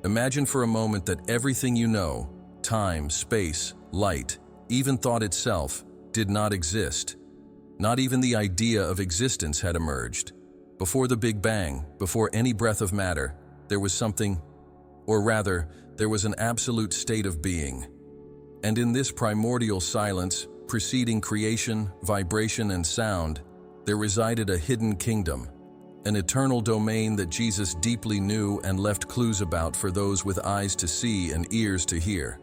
Imagine for a moment that everything you know, time, space, light, even thought itself, did not exist. Not even the idea of existence had emerged. Before the Big Bang, before any breath of matter, there was something, or rather, there was an absolute state of being. And in this primordial silence, preceding creation, vibration, and sound, there resided a hidden kingdom, an eternal domain that Jesus deeply knew and left clues about for those with eyes to see and ears to hear.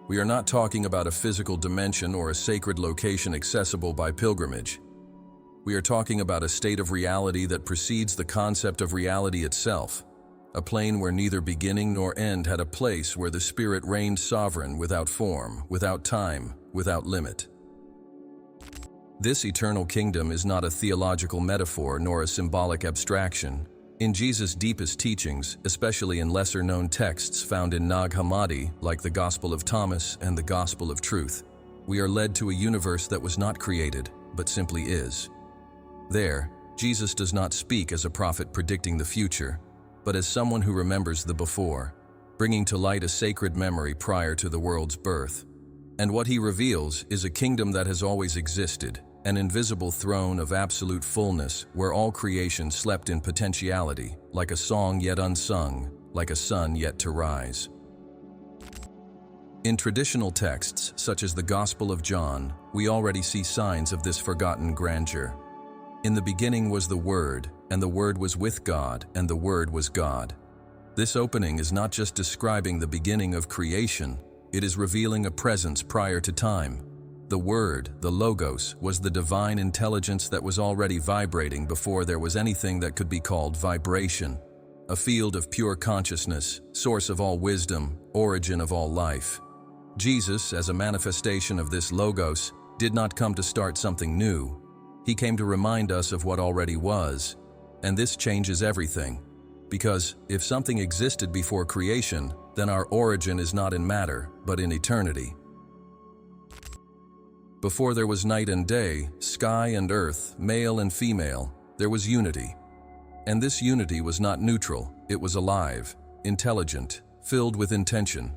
We are not talking about a physical dimension or a sacred location accessible by pilgrimage. We are talking about a state of reality that precedes the concept of reality itself, a plane where neither beginning nor end had a place, where the Spirit reigned sovereign without form, without time, without limit. This eternal kingdom is not a theological metaphor nor a symbolic abstraction. In Jesus' deepest teachings, especially in lesser-known texts found in Nag Hammadi, like the Gospel of Thomas and the Gospel of Truth, we are led to a universe that was not created, but simply is. There, Jesus does not speak as a prophet predicting the future, but as someone who remembers the before, bringing to light a sacred memory prior to the world's birth. And what he reveals is a kingdom that has always existed, an invisible throne of absolute fullness where all creation slept in potentiality, like a song yet unsung, like a sun yet to rise. In traditional texts, such as the Gospel of John, we already see signs of this forgotten grandeur. In the beginning was the Word, and the Word was with God, and the Word was God. This opening is not just describing the beginning of creation, it is revealing a presence prior to time. The Word, the Logos, was the divine intelligence that was already vibrating before there was anything that could be called vibration, a field of pure consciousness, source of all wisdom, origin of all life. Jesus, as a manifestation of this Logos, did not come to start something new. He came to remind us of what already was, and this changes everything. Because if something existed before creation, then our origin is not in matter, but in eternity. Before there was night and day, sky and earth, male and female, there was unity. And this unity was not neutral, it was alive, intelligent, filled with intention.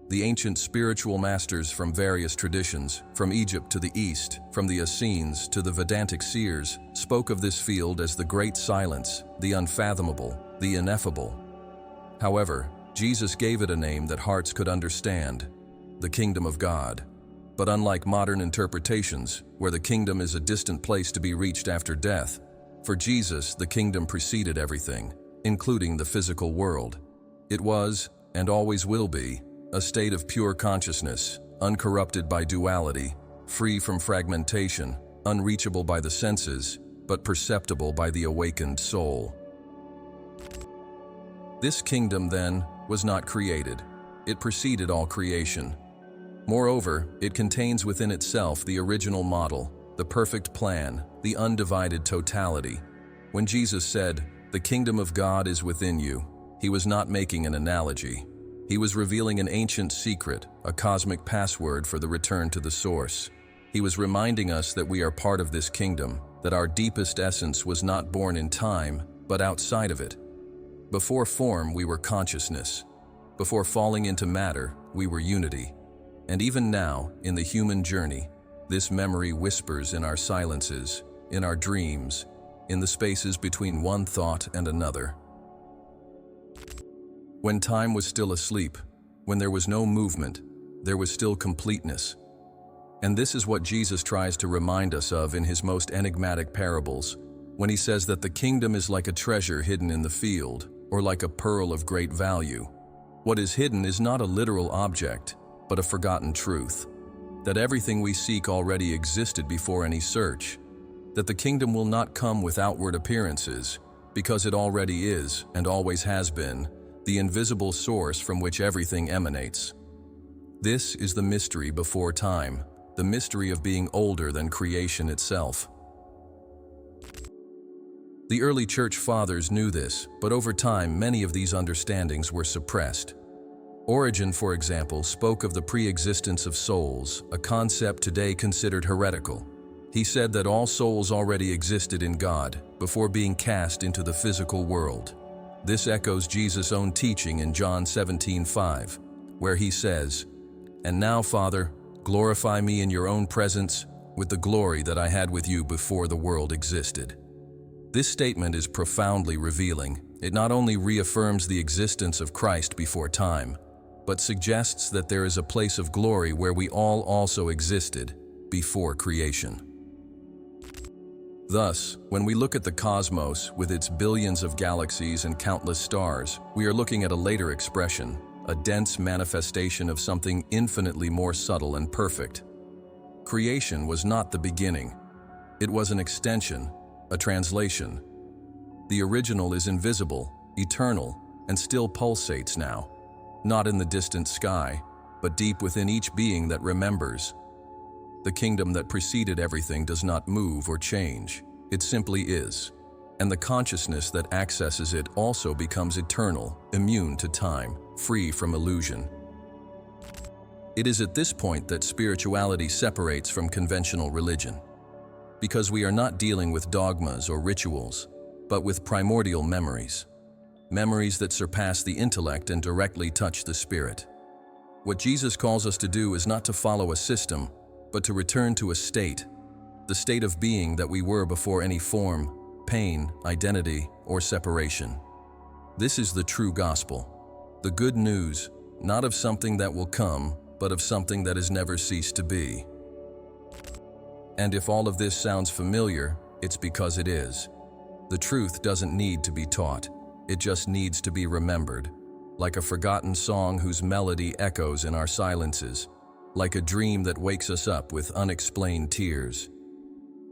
The ancient spiritual masters from various traditions, from Egypt to the East, from the Essenes to the Vedantic seers, spoke of this field as the great silence, the unfathomable, the ineffable. However, Jesus gave it a name that hearts could understand, the Kingdom of God. But unlike modern interpretations, where the kingdom is a distant place to be reached after death, for Jesus the kingdom preceded everything, including the physical world. It was, and always will be, a state of pure consciousness, uncorrupted by duality, free from fragmentation, unreachable by the senses, but perceptible by the awakened soul. This kingdom, then, was not created. It preceded all creation. Moreover, it contains within itself the original model, the perfect plan, the undivided totality. When Jesus said, "The kingdom of God is within you," he was not making an analogy. He was revealing an ancient secret, a cosmic password for the return to the source. He was reminding us that we are part of this kingdom, that our deepest essence was not born in time, but outside of it. Before form, we were consciousness. Before falling into matter, we were unity. And even now, in the human journey, this memory whispers in our silences, in our dreams, in the spaces between one thought and another. When time was still asleep, when there was no movement, there was still completeness. And this is what Jesus tries to remind us of in his most enigmatic parables, when he says that the kingdom is like a treasure hidden in the field, or like a pearl of great value. What is hidden is not a literal object, but a forgotten truth, that everything we seek already existed before any search, that the kingdom will not come with outward appearances, because it already is, and always has been, the invisible source from which everything emanates. This is the mystery before time, the mystery of being older than creation itself. The early church fathers knew this, but over time many of these understandings were suppressed. Origen, for example, spoke of the pre-existence of souls, a concept today considered heretical. He said that all souls already existed in God before being cast into the physical world. This echoes Jesus' own teaching in John 17:5, where he says, "And now, Father, glorify me in your own presence with the glory that I had with you before the world existed." This statement is profoundly revealing. It not only reaffirms the existence of Christ before time, but suggests that there is a place of glory where we all also existed before creation. Thus, when we look at the cosmos with its billions of galaxies and countless stars, we are looking at a later expression, a dense manifestation of something infinitely more subtle and perfect. Creation was not the beginning. It was an extension, a translation. The original is invisible, eternal, and still pulsates now, not in the distant sky, but deep within each being that remembers. The kingdom that preceded everything does not move or change. It simply is. And the consciousness that accesses it also becomes eternal, immune to time, free from illusion. It is at this point that spirituality separates from conventional religion, because we are not dealing with dogmas or rituals, but with primordial memories. Memories that surpass the intellect and directly touch the spirit. What Jesus calls us to do is not to follow a system, but to return to a state, the state of being that we were before any form, pain, identity, or separation. This is the true gospel, the good news, not of something that will come, but of something that has never ceased to be. And if all of this sounds familiar, it's because it is. The truth doesn't need to be taught, it just needs to be remembered, like a forgotten song whose melody echoes in our silences, like a dream that wakes us up with unexplained tears.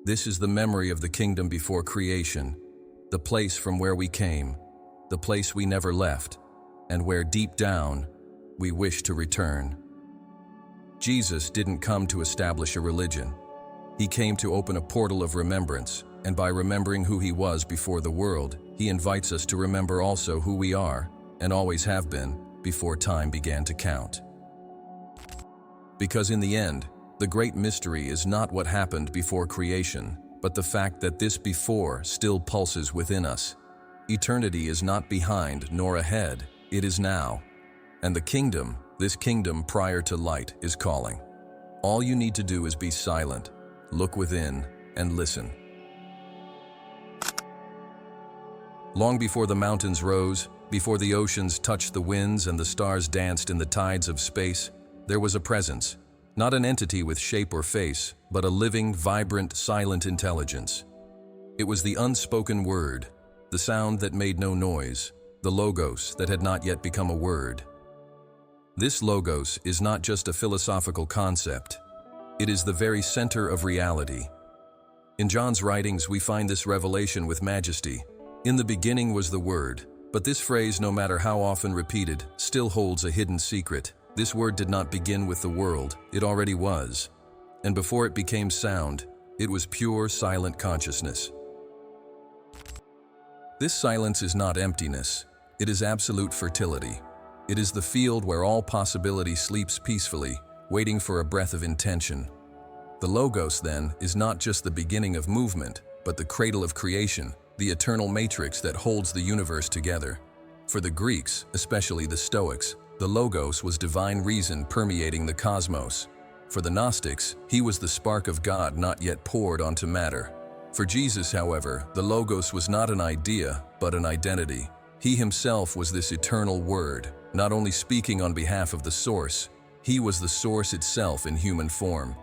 This is the memory of the kingdom before creation, the place from where we came, the place we never left, and where deep down we wish to return. Jesus didn't come to establish a religion. He came to open a portal of remembrance, and by remembering who he was before the world, he invites us to remember also who we are, and always have been, before time began to count. Because in the end, the great mystery is not what happened before creation, but the fact that this before still pulses within us. Eternity is not behind nor ahead, it is now. And the kingdom, this kingdom prior to light, is calling. All you need to do is be silent, look within, and listen. Long before the mountains rose, before the oceans touched the winds and the stars danced in the tides of space, there was a presence, not an entity with shape or face, but a living, vibrant, silent intelligence. It was the unspoken word, the sound that made no noise, the logos that had not yet become a word. This logos is not just a philosophical concept. It is the very center of reality. In John's writings, we find this revelation with majesty. In the beginning was the Word, but this phrase, no matter how often repeated, still holds a hidden secret. This word did not begin with the world, it already was. And before it became sound, it was pure, silent consciousness. This silence is not emptiness, it is absolute fertility. It is the field where all possibility sleeps peacefully, waiting for a breath of intention. The Logos, then, is not just the beginning of movement, but the cradle of creation, the eternal matrix that holds the universe together. For the Greeks, especially the Stoics, the Logos was divine reason permeating the cosmos. For the Gnostics, he was the spark of God not yet poured onto matter. For Jesus, however, the Logos was not an idea, but an identity. He himself was this eternal word, not only speaking on behalf of the source, he was the source itself in human form.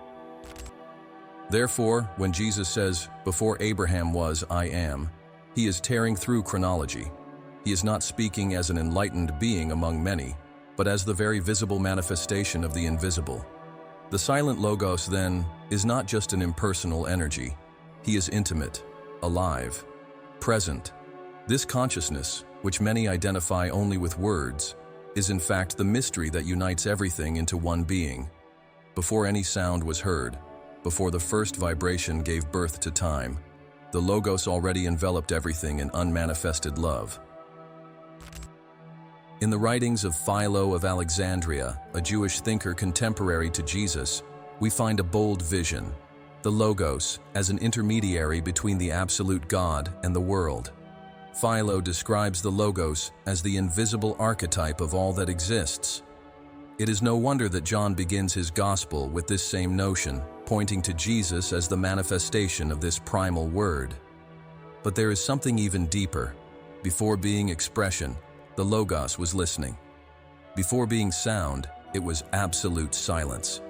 Therefore, when Jesus says, "Before Abraham was, I am," he is tearing through chronology. He is not speaking as an enlightened being among many, but as the very visible manifestation of the invisible. The silent Logos, then, is not just an impersonal energy. He is intimate, alive, present. This consciousness, which many identify only with words, is in fact the mystery that unites everything into one being. Before any sound was heard, before the first vibration gave birth to time, the Logos already enveloped everything in unmanifested love. In the writings of Philo of Alexandria, a Jewish thinker contemporary to Jesus, we find a bold vision, the Logos as an intermediary between the absolute God and the world. Philo describes the Logos as the invisible archetype of all that exists. It is no wonder that John begins his gospel with this same notion, pointing to Jesus as the manifestation of this primal word. But there is something even deeper. Before being expression, the Logos was listening. Before being sound, it was absolute silence.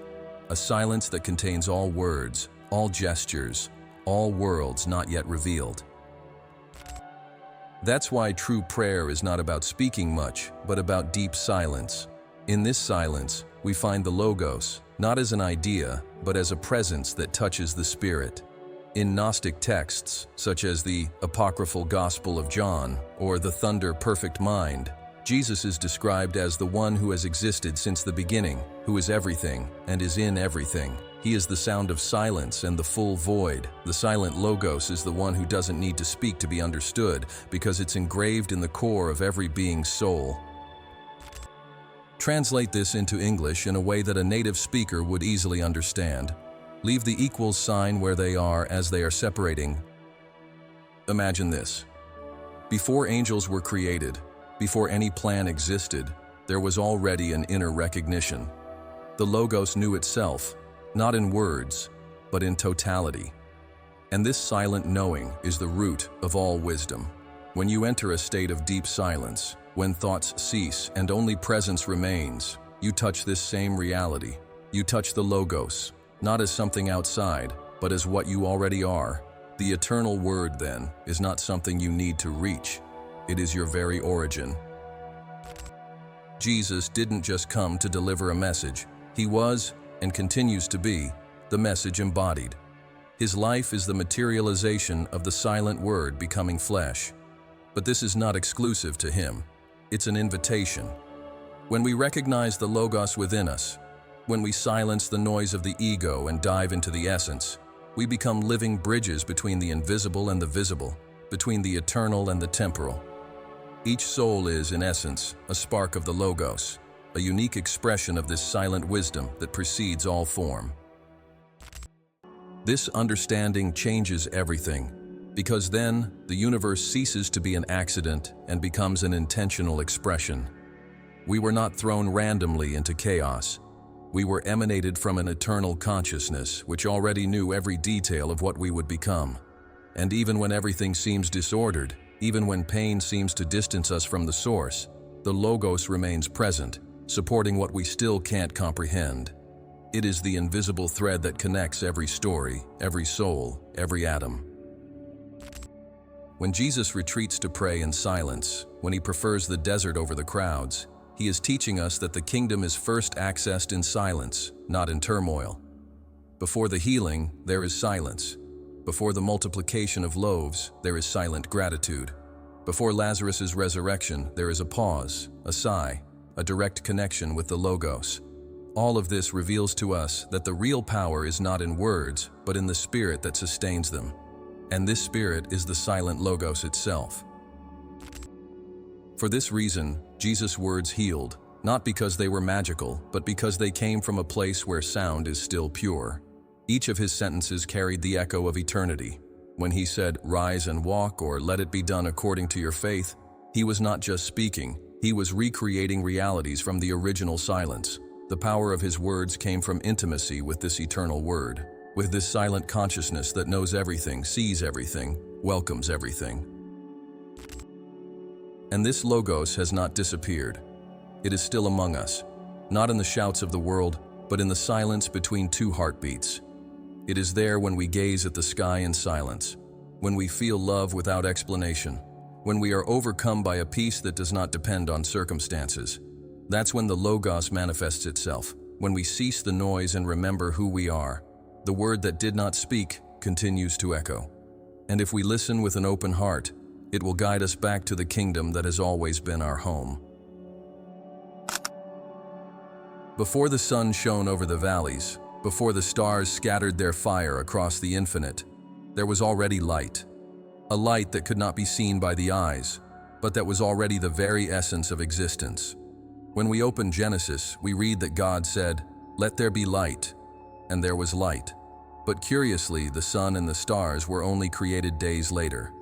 A silence that contains all words, all gestures, all worlds not yet revealed. That's why true prayer is not about speaking much, but about deep silence. In this silence, we find the Logos, not as an idea, but as a presence that touches the spirit. In Gnostic texts, such as the apocryphal Gospel of John or the Thunder Perfect Mind, Jesus is described as the one who has existed since the beginning, who is everything and is in everything. He is the sound of silence and the full void. The silent Logos is the one who doesn't need to speak to be understood, because it's engraved in the core of every being's soul. Translate this into English in a way that a native speaker would easily understand. Leave the equals sign where they are as they are separating. Imagine this. Before angels were created, before any plan existed, there was already an inner recognition. The Logos knew itself, not in words, but in totality. And this silent knowing is the root of all wisdom. When you enter a state of deep silence, when thoughts cease and only presence remains, you touch this same reality. You touch the Logos, not as something outside, but as what you already are. The eternal word, then, is not something you need to reach. It is your very origin. Jesus didn't just come to deliver a message. He was, and continues to be, the message embodied. His life is the materialization of the silent word becoming flesh. But this is not exclusive to him. It's an invitation. When we recognize the Logos within us, when we silence the noise of the ego and dive into the essence, we become living bridges between the invisible and the visible, between the eternal and the temporal. Each soul is, in essence, a spark of the Logos, a unique expression of this silent wisdom that precedes all form. This understanding changes everything, because then the universe ceases to be an accident and becomes an intentional expression. We were not thrown randomly into chaos. We were emanated from an eternal consciousness which already knew every detail of what we would become. And even when everything seems disordered, even when pain seems to distance us from the source, the Logos remains present, supporting what we still can't comprehend. It is the invisible thread that connects every story, every soul, every atom. When Jesus retreats to pray in silence, when he prefers the desert over the crowds, he is teaching us that the kingdom is first accessed in silence, not in turmoil. Before the healing, there is silence. Before the multiplication of loaves, there is silent gratitude. Before Lazarus's resurrection, there is a pause, a sigh, a direct connection with the Logos. All of this reveals to us that the real power is not in words, but in the spirit that sustains them. And this spirit is the silent Logos itself. For this reason, Jesus' words healed, not because they were magical, but because they came from a place where sound is still pure. Each of his sentences carried the echo of eternity. When he said, "Rise and walk," or "Let it be done according to your faith," he was not just speaking, he was recreating realities from the original silence. The power of his words came from intimacy with this eternal word, with this silent consciousness that knows everything, sees everything, welcomes everything. And this Logos has not disappeared. It is still among us, not in the shouts of the world, but in the silence between two heartbeats. It is there when we gaze at the sky in silence, when we feel love without explanation, when we are overcome by a peace that does not depend on circumstances. That's when the Logos manifests itself, when we cease the noise and remember who we are. The word that did not speak continues to echo. And if we listen with an open heart, it will guide us back to the kingdom that has always been our home. Before the sun shone over the valleys, before the stars scattered their fire across the infinite, there was already light. A light that could not be seen by the eyes, but that was already the very essence of existence. When we open Genesis, we read that God said, "Let there be light," and there was light. But curiously, the sun and the stars were only created days later.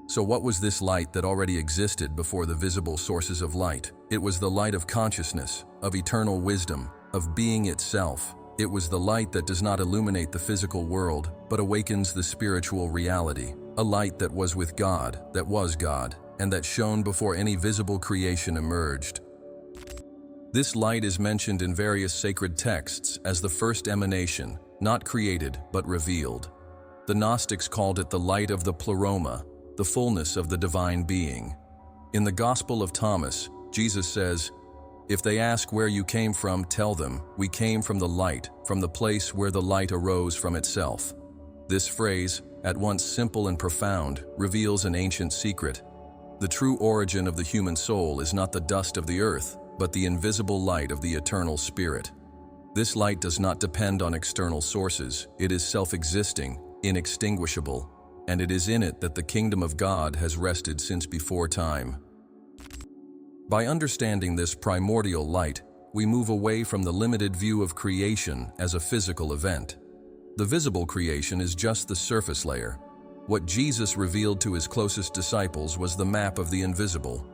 So what was this light that already existed before the visible sources of light? It was the light of consciousness, of eternal wisdom, of being itself. It was the light that does not illuminate the physical world, but awakens the spiritual reality. A light that was with God, that was God, and that shone before any visible creation emerged. This light is mentioned in various sacred texts as the first emanation, not created, but revealed. The Gnostics called it the light of the pleroma, the fullness of the divine being. In the Gospel of Thomas, Jesus says, "If they ask where you came from, tell them, we came from the light, from the place where the light arose from itself." This phrase, at once simple and profound, reveals an ancient secret. The true origin of the human soul is not the dust of the earth, but the invisible light of the eternal Spirit. This light does not depend on external sources. It is self-existing, inextinguishable, and it is in it that the kingdom of God has rested since before time. By understanding this primordial light, we move away from the limited view of creation as a physical event. The visible creation is just the surface layer. What Jesus revealed to his closest disciples was the map of the invisible,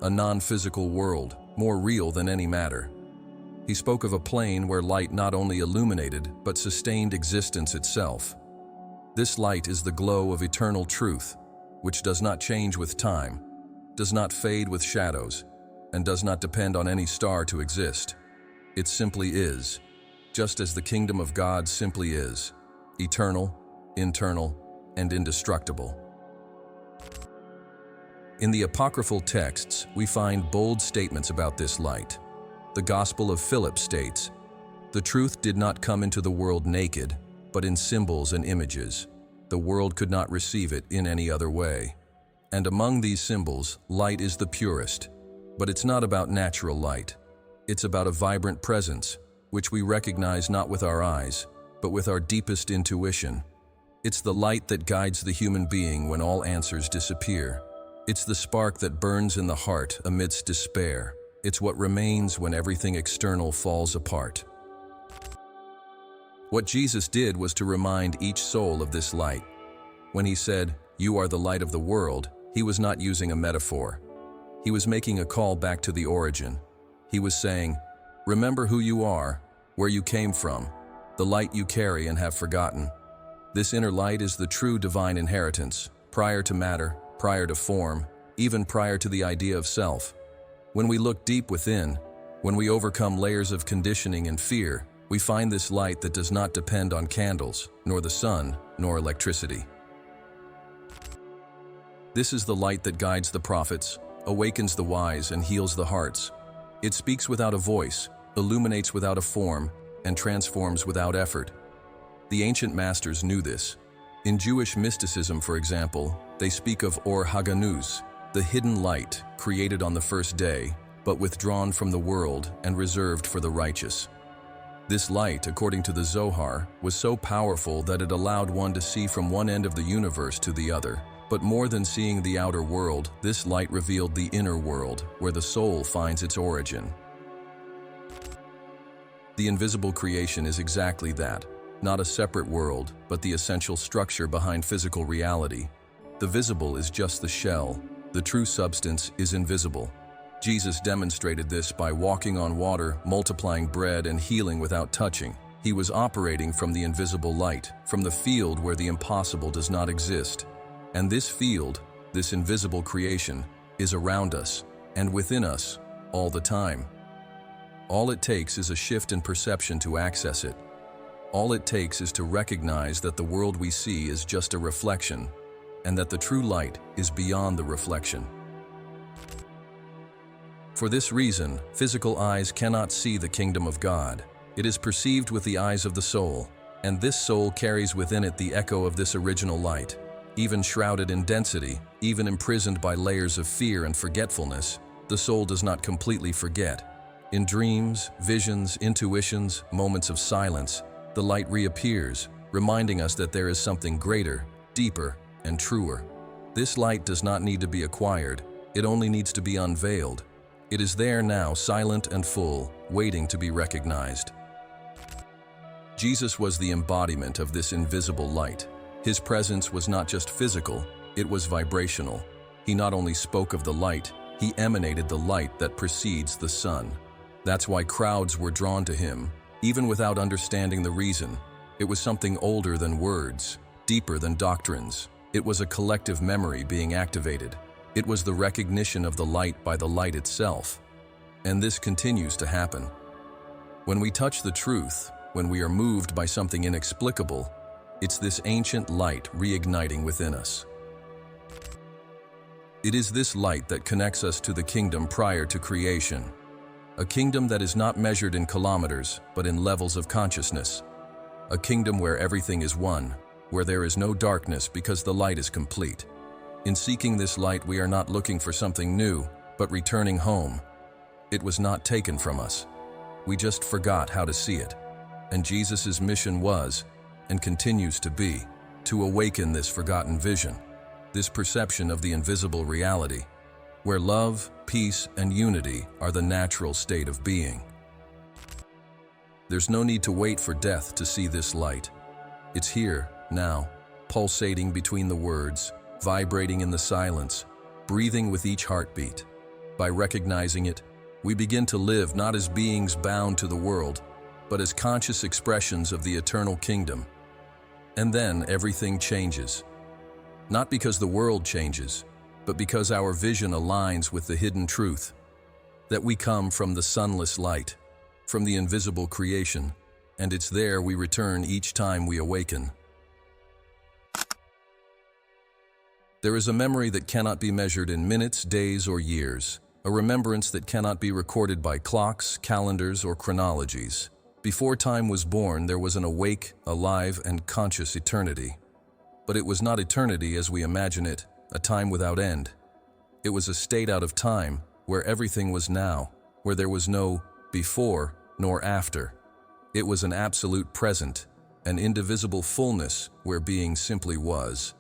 a non-physical world, more real than any matter. He spoke of a plane where light not only illuminated, but sustained existence itself. This light is the glow of eternal truth, which does not change with time, does not fade with shadows, and does not depend on any star to exist. It simply is, just as the kingdom of God simply is, eternal, internal, and indestructible. In the apocryphal texts, we find bold statements about this light. The Gospel of Philip states, "The truth did not come into the world naked, but in symbols and images. The world could not receive it in any other way. And among these symbols, light is the purest. But it's not about natural light. It's about a vibrant presence, which we recognize not with our eyes, but with our deepest intuition. It's the light that guides the human being when all answers disappear. It's the spark that burns in the heart amidst despair. It's what remains when everything external falls apart." What Jesus did was to remind each soul of this light. When he said, "You are the light of the world," he was not using a metaphor. He was making a call back to the origin. He was saying, "Remember who you are, where you came from, the light you carry and have forgotten. This inner light is the true divine inheritance, prior to matter, prior to form, even prior to the idea of self. When we look deep within, when we overcome layers of conditioning and fear, we find this light that does not depend on candles, nor the sun, nor electricity. This is the light that guides the prophets, awakens the wise, and heals the hearts. It speaks without a voice, illuminates without a form, and transforms without effort. The ancient masters knew this. In Jewish mysticism, for example, they speak of Or Haganuz, the hidden light created on the first day, but withdrawn from the world and reserved for the righteous. This light, according to the Zohar, was so powerful that it allowed one to see from one end of the universe to the other. But more than seeing the outer world, this light revealed the inner world, where the soul finds its origin. The invisible creation is exactly that, not a separate world, but the essential structure behind physical reality. The visible is just the shell. The true substance is invisible. Jesus demonstrated this by walking on water, multiplying bread, and healing without touching. He was operating from the invisible light, from the field where the impossible does not exist. And this field, this invisible creation, is around us and within us all the time. All it takes is a shift in perception to access it. All it takes is to recognize that the world we see is just a reflection, and that the true light is beyond the reflection. For this reason, physical eyes cannot see the kingdom of God. It is perceived with the eyes of the soul, and this soul carries within it the echo of this original light. Even shrouded in density, even imprisoned by layers of fear and forgetfulness, the soul does not completely forget. In dreams, visions, intuitions, moments of silence, the light reappears, reminding us that there is something greater, deeper, and truer. This light does not need to be acquired, it only needs to be unveiled. It is there now, silent and full, waiting to be recognized. Jesus was the embodiment of this invisible light. His presence was not just physical, It was vibrational. He not only spoke of the light, he emanated the light that precedes the sun. That's why crowds were drawn to him, even without understanding the reason. It was something older than words, deeper than doctrines. It was a collective memory being activated. It was the recognition of the light by the light itself. And this continues to happen. When we touch the truth, when we are moved by something inexplicable, it's this ancient light reigniting within us. It is this light that connects us to the kingdom prior to creation. A kingdom that is not measured in kilometers, but in levels of consciousness. A kingdom where everything is one, where there is no darkness because the light is complete. In seeking this light, we are not looking for something new, but returning home. It was not taken from us. We just forgot how to see it. And Jesus' mission was, and continues to be, to awaken this forgotten vision, this perception of the invisible reality, where love, peace, and unity are the natural state of being. There's no need to wait for death to see this light. It's here, now, pulsating between the words, vibrating in the silence, breathing with each heartbeat. By recognizing it, we begin to live not as beings bound to the world, but as conscious expressions of the eternal kingdom. And then everything changes. Not because the world changes, but because our vision aligns with the hidden truth, that we come from the sunless light, from the invisible creation, and it's there we return each time we awaken. There is a memory that cannot be measured in minutes, days, or years, a remembrance that cannot be recorded by clocks, calendars, or chronologies. Before time was born, there was an awake, alive, and conscious eternity. But it was not eternity as we imagine it, a time without end. It was a state out of time, where everything was now, where there was no before nor after. It was an absolute present, an indivisible fullness where being simply was.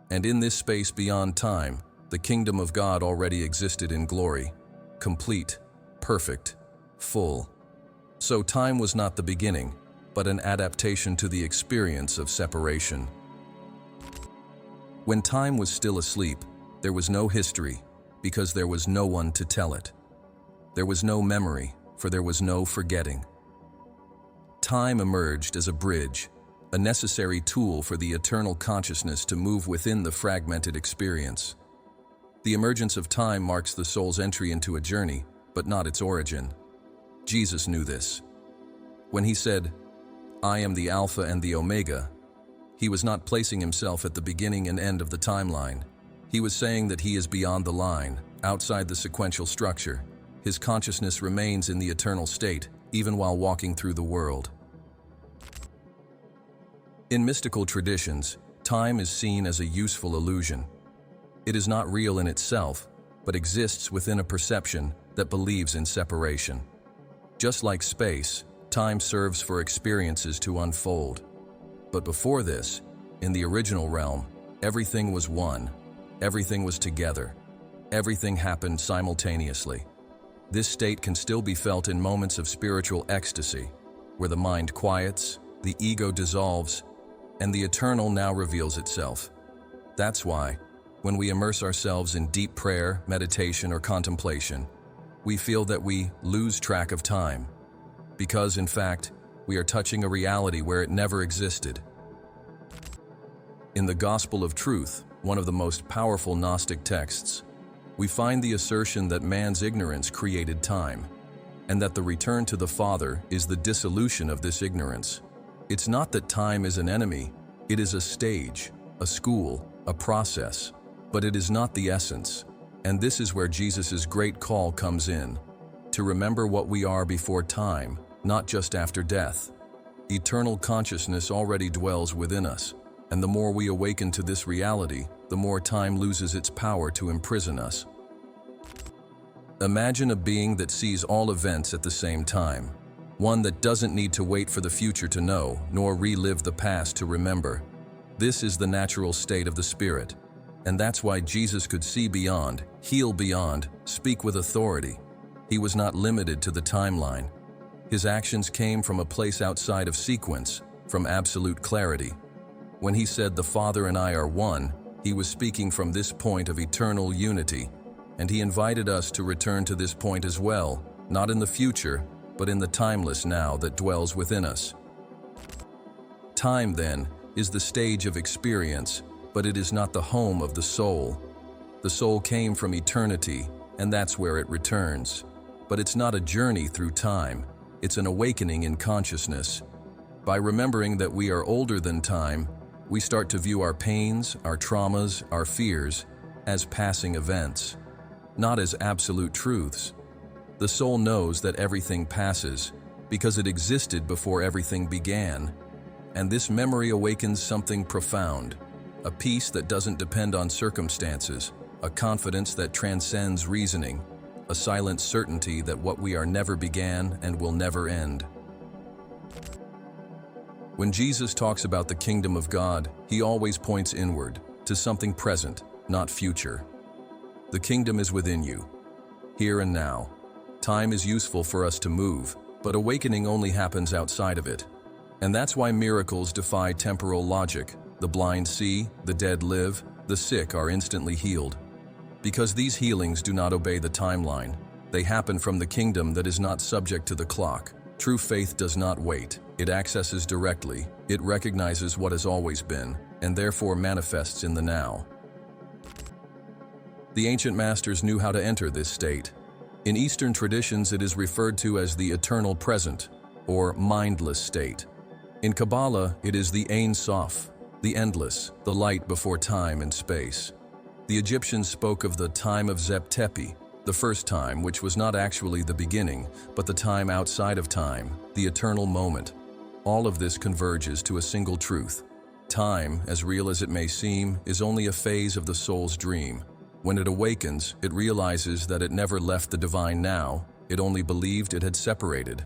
And in this space beyond time, the kingdom of God already existed in glory, complete, perfect, full. So time was not the beginning, but an adaptation to the experience of separation. When time was still asleep, there was no history, because there was no one to tell it. There was no memory, for there was no forgetting. Time emerged as a bridge, a necessary tool for the eternal consciousness to move within the fragmented experience. The emergence of time marks the soul's entry into a journey, but not its origin. Jesus knew this. When he said, "I am the Alpha and the Omega," he was not placing himself at the beginning and end of the timeline. He was saying that he is beyond the line, outside the sequential structure. His consciousness remains in the eternal state, even while walking through the world. In mystical traditions, time is seen as a useful illusion. It is not real in itself, but exists within a perception that believes in separation. Just like space, time serves for experiences to unfold. But before this, in the original realm, everything was one. Everything was together. Everything happened simultaneously. This state can still be felt in moments of spiritual ecstasy, where the mind quiets, the ego dissolves, and the eternal now reveals itself. That's why, when we immerse ourselves in deep prayer, meditation, or contemplation, we feel that we lose track of time, because in fact, we are touching a reality where it never existed. In the Gospel of Truth, one of the most powerful Gnostic texts, we find the assertion that man's ignorance created time, and that the return to the Father is the dissolution of this ignorance. It's not that time is an enemy, it is a stage, a school, a process, but it is not the essence. And this is where Jesus' great call comes in, to remember what we are before time, not just after death. Eternal consciousness already dwells within us, and the more we awaken to this reality, the more time loses its power to imprison us. Imagine a being that sees all events at the same time, one that doesn't need to wait for the future to know, nor relive the past to remember. This is the natural state of the spirit, and that's why Jesus could see beyond, heal beyond, speak with authority. He was not limited to the timeline. His actions came from a place outside of sequence, from absolute clarity. When he said, "The Father and I are one," He was speaking from this point of eternal unity, and he invited us to return to this point as well, not in the future, but in the timeless now that dwells within us. Time, then, is the stage of experience, but it is not the home of the soul. The soul came from eternity, and that's where it returns. But it's not a journey through time, it's an awakening in consciousness. By remembering that we are older than time, we start to view our pains, our traumas, our fears as passing events, not as absolute truths. The soul knows that everything passes because it existed before everything began. And this memory awakens something profound, a peace that doesn't depend on circumstances, a confidence that transcends reasoning, a silent certainty that what we are never began and will never end. When Jesus talks about the kingdom of God, he always points inward, to something present, not future. The kingdom is within you, here and now. Time is useful for us to move, but awakening only happens outside of it. And that's why miracles defy temporal logic. The blind see, the dead live, the sick are instantly healed. Because these healings do not obey the timeline. They happen from the kingdom that is not subject to the clock. True faith does not wait. It accesses directly. It recognizes what has always been, and therefore manifests in the now. The ancient masters knew how to enter this state. In Eastern traditions, it is referred to as the eternal present, or mindless state. In Kabbalah, it is the Ein Sof, the endless, the light before time and space. The Egyptians spoke of the time of Zep Tepi, the first time, which was not actually the beginning, but the time outside of time, the eternal moment. All of this converges to a single truth. Time, as real as it may seem, is only a phase of the soul's dream. When it awakens, it realizes that it never left the divine now, it only believed it had separated.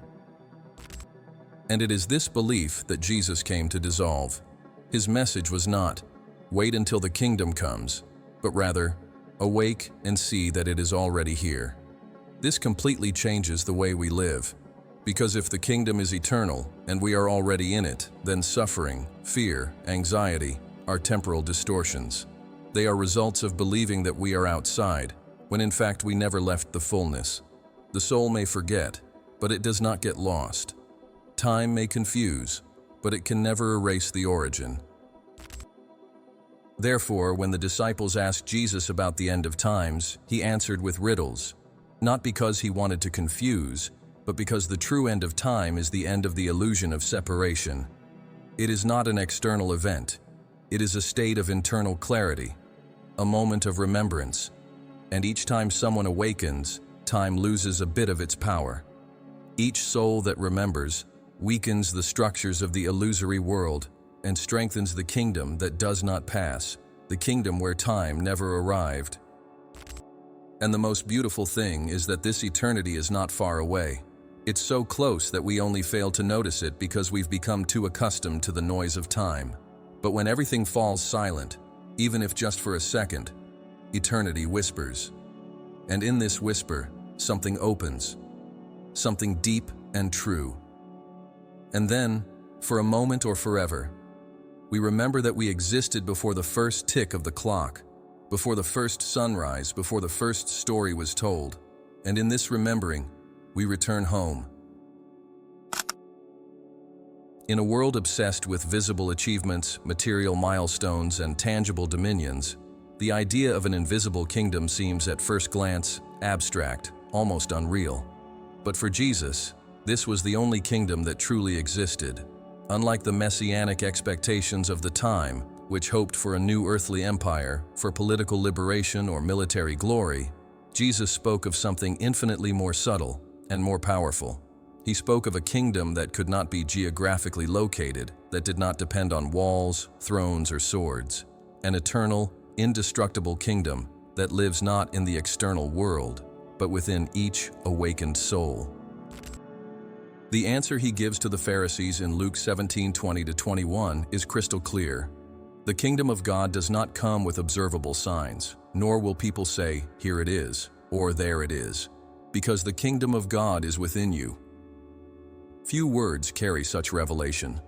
And it is this belief that Jesus came to dissolve. His message was not, "Wait until the kingdom comes," but rather, "Awake and see that it is already here." This completely changes the way we live. Because if the kingdom is eternal and we are already in it, then suffering, fear, anxiety are temporal distortions. They are results of believing that we are outside, when in fact we never left the fullness. The soul may forget, but it does not get lost. Time may confuse, but it can never erase the origin. Therefore, when the disciples asked Jesus about the end of times, he answered with riddles, not because he wanted to confuse, but because the true end of time is the end of the illusion of separation. It is not an external event. It is a state of internal clarity, a moment of remembrance. And each time someone awakens, time loses a bit of its power. Each soul that remembers weakens the structures of the illusory world and strengthens the kingdom that does not pass, the kingdom where time never arrived. And the most beautiful thing is that this eternity is not far away. It's so close that we only fail to notice it because we've become too accustomed to the noise of time. But when everything falls silent, even if just for a second, eternity whispers. And in this whisper, something opens, something deep and true. And then, for a moment or forever, we remember that we existed before the first tick of the clock, before the first sunrise, before the first story was told. And in this remembering, we return home. In a world obsessed with visible achievements, material milestones, and tangible dominions, the idea of an invisible kingdom seems at first glance abstract, almost unreal. But for Jesus, this was the only kingdom that truly existed. Unlike the messianic expectations of the time, which hoped for a new earthly empire, for political liberation or military glory, Jesus spoke of something infinitely more subtle and more powerful. He spoke of a kingdom that could not be geographically located, that did not depend on walls, thrones, or swords. An eternal, indestructible kingdom that lives not in the external world, but within each awakened soul. The answer he gives to the Pharisees in Luke 17:20-21 is crystal clear. The kingdom of God does not come with observable signs, nor will people say, "Here it is," or "There it is," because the kingdom of God is within you. Few words carry such revelation.